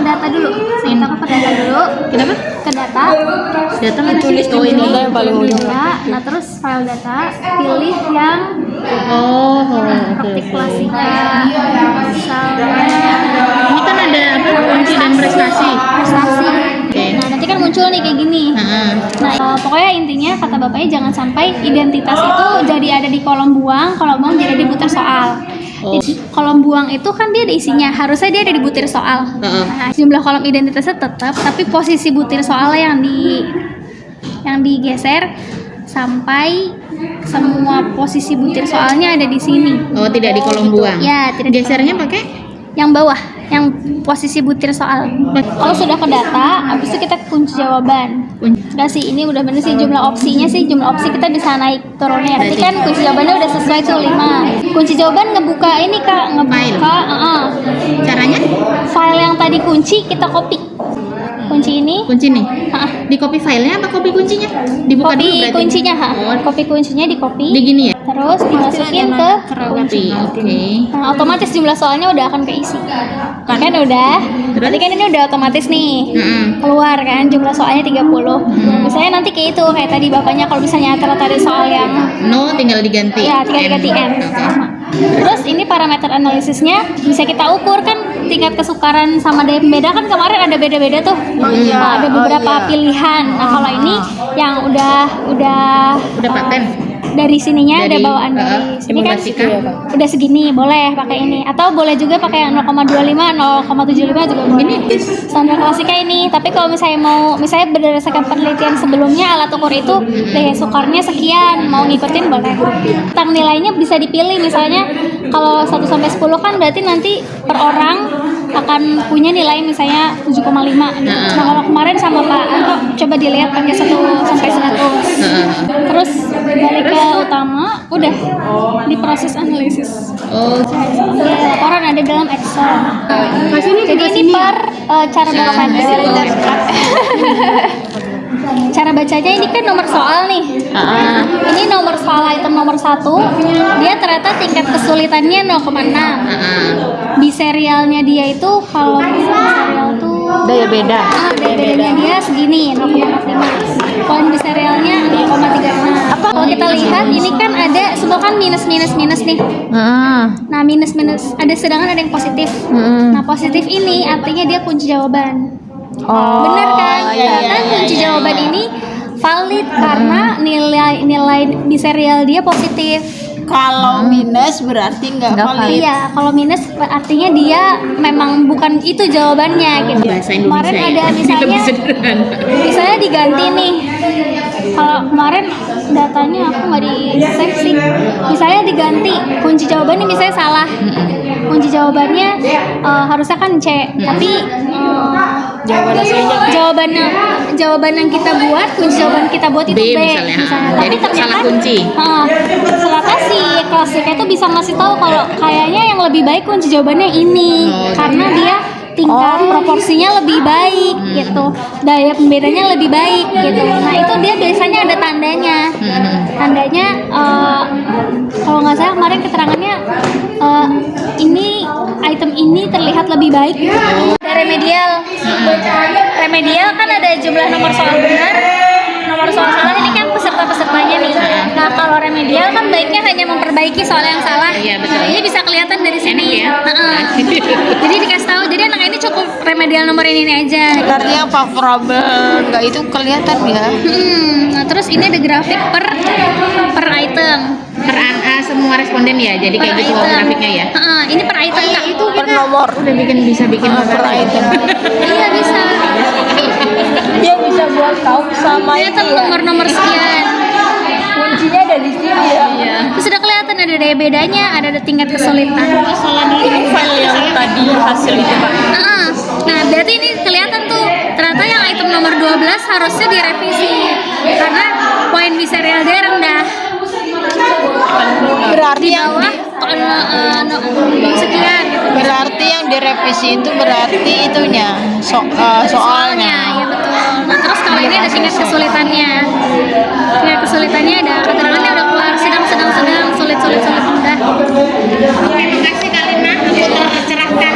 data dulu. Kita ke data dulu. Kenapa? Ke data. Data mana sih? Tulis Oh, ini. yang paling ujung. Data. Nah terus file data. Pilih yang Oke. artikulasinya. Misalnya Ini kan ada apa? Kunci dan prestasi. prestasi. Oke. Nah nanti kan muncul nih kayak gini. Heeh. Nah, pokoknya intinya kata bapaknya jangan sampai identitas itu jadi ada di kolom buang jadi di butir soal. Oh. Jadi, kolom buang itu kan dia ada isinya, harusnya dia ada di butir soal. Heeh. Nah, jumlah kolom identitasnya tetap, tapi posisi butir soalnya yang digeser sampai semua posisi butir soalnya ada di sini. Oh, tidak di kolom buang. Ya, tidak di Gesernya pakai yang bawah, yang posisi butir soal. Kalau sudah ke data, habis itu kita kunci jawaban. Enggak sih, ini udah bener sih jumlah opsinya sih, jumlah opsi kita bisa naik turunnya. Berarti kan kunci jawabannya udah sesuai tuh 5. Kunci jawaban ngebuka ini Kak, ngebuka caranya? file yang tadi kunci kita copy. Kunci ini, Kunci nih. Di copy filenya apa copy kuncinya? Dibuka dulu copy berarti. kuncinya, Oh, copy kuncinya di copy. di gini ya? Terus dimasukin ke kunci. Oke. Nah, otomatis jumlah soalnya udah akan keisi. Kan udah. Berarti kan ini udah otomatis nih. Heeh. Keluar kan jumlah soalnya 30. Misalnya nanti kayak itu kayak tadi bapaknya kalau misalnya tadi soal yang No tinggal diganti. ya tinggal diganti N. Sama. Terus ini parameter analisisnya bisa kita ukur kan tingkat kesukaran sama beda kan kemarin ada beda-beda tuh. Nah, ada beberapa pilihan. Nah, kalau ini yang udah paten. dari sininya ada Dari, bawaan dari sini kan simulasikan. udah segini boleh pakai ini atau boleh juga pakai yang 0,25 0,75 juga boleh. Ini standar klasika ini, tapi kalau misalnya berdasarkan penelitian sebelumnya alat ukur itu daya sukarnya sekian, mau ngikutin boleh. Tentang nilainya bisa dipilih, misalnya kalau 1 sampai 10 kan berarti nanti per orang akan punya nilai misalnya 7,5 gitu. Nah kalau kemarin sama Pak Anto coba dilihat pakai 1 sampai 100. Terus balik ke utama udah di proses analisis. Oh. Laporan ada dalam Excel. Jadi ini per cara bacanya. Cara bacanya ini kan nomor soal nih. Ini nomor soal item nomor 1. Dia ternyata tingkat kesulitannya 0,6. Di serialnya dia itu kalau serial tuh Daya beda. daya bedanya dia segini 0,45. Poin di serialnya 0,36. Kalau kita lihat ini kan ada semua kan minus nih. Nah minus ada sedangkan ada yang positif. Nah positif ini artinya dia kunci jawaban. Bener kan? Karena kunci jawaban ini valid karena nilai di serial dia positif. Kalau minus berarti nggak valid. Iya, kalau minus artinya dia memang bukan itu jawabannya gitu. Bahasa Indonesia. Kemarin ada Lebih sederhana. misalnya diganti nih. Kalau kemarin datanya aku nggak di save sih. Misalnya diganti kunci jawabannya misalnya salah. Kunci jawabannya harusnya kan C, tapi jawaban yang kita buat, kunci jawaban kita buat itu B misalnya. Tapi Jadi ternyata salah kunci. ternyata si klasiknya itu bisa ngasih tahu kalau kayaknya yang lebih baik kunci jawabannya ini karena dia tingkat proporsinya lebih baik gitu, daya pembedanya lebih baik gitu. Nah itu dia biasanya ada tandanya. Tandanya kalau nggak salah kemarin keterangannya ini item ini terlihat lebih baik. Ada remedial kan ada jumlah nomor soal benar, nomor soal salah, ini kan pesertanya nih. Nah kalau remedial kan baiknya hanya memperbaiki soal yang salah. Iya, betul. Ini bisa kelihatan dari sini. Enak ya? Jadi dikasih tahu, jadi anak ini cukup remedial nomor ini aja. Artinya yang favorable nggak itu kelihatan ya. Nah terus ini ada grafik per item. Semua responden ya. Jadi kayak gitu grafiknya ya. Ini per item Kak. Itu Per nomor. udah bisa bikin Per item. Iya bisa. Dia bisa buat tahu sama Ini tuh nomor sekian. kuncinya ada di sini ya. Terus sudah kelihatan ada daya bedanya, ada tingkat kesulitan. Ini file yang tadi hasil itu Pak. Nah berarti ini kelihatan tuh ternyata yang item nomor 12 harusnya direvisi karena poin di serial dia rendah. Berarti Di yang bawah sekian gitu. berarti yang direvisi itu berarti itunya soalnya. Ya betul. Nah terus kalau ini ada tingkat kesulitannya. Tingkat kesulitannya ada keterangannya udah keluar sedang, sulit, mudah. Terima kasih Kalina, aku tercerahkan.